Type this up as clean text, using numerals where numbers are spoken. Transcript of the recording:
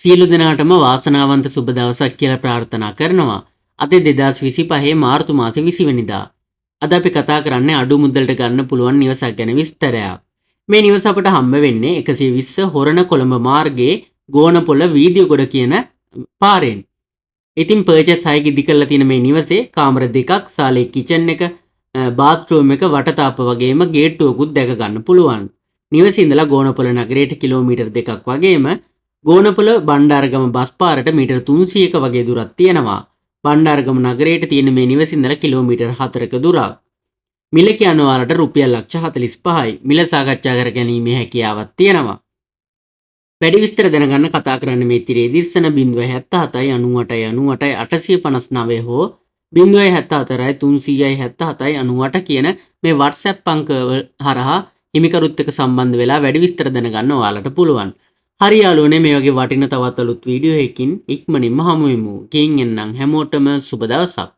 සියලු දෙනාටම වාසනාවන්ත සුබ දවසක් කියලා ප්‍රාර්ථනා කරනවා. අද 2025 මාර්තු මාසේ 20 වෙනිදා. අද අපි කතා කරන්නේ අඩු මුදලට ගන්න පුළුවන් නිවසක් ගැන විස්තරයක්. මේ නිවස අපට හම්බ වෙන්නේ 120 හොරණ කොළඹ මාර්ගයේ ගෝනපොළ වීදියගොඩ කියන පාරෙන්. ඉතින් පර්චේස් 6 ඉදි කරලා තියෙන මේ නිවසේ කාමර දෙකක්, සාලේ කිචන් එක, බාත්රූම් එක, වටතාප වගේම ගේට්ටුවකුත් දැක ගන්න පුළුවන්. නිවසේ ඉඳලා ගෝනපොළ නගරයට කිලෝමීටර් 2ක් වගේම ගෝනපොළ බණ්ඩාරගම බස් පාරට මීටර් 300ක වගේ දුරක් තියෙනවා. බණ්ඩාරගම නගරයට තියෙන මේ නිවස ඉඳලා කිලෝමීටර් 4ක දුරක්. මිල කියන ඔයාලට රුපියල් ලක්ෂ 45යි. මිල සාකච්ඡා කර ගැනීමේ හැකියාවක් තියෙනවා. වැඩි විස්තර දැනගන්න කතා කරන්න මේ තිරේ දිස්සන 077 98 98 859 හෝ 074 377 98 කියන මේ WhatsApp අංකවල හරහා හිමිකරුත් එක්ක සම්බන්ධ වෙලා වැඩි විස්තර දැනගන්න ඔයාලට පුළුවන්. හරි යාළුවනේ, මේ වගේ වටින තවත් අලුත් වීඩියෝ එකකින් ඉක්මනින්ම හමු වෙමු. ගෙයින් එන්නම් හැමෝටම සුබ දවසක්.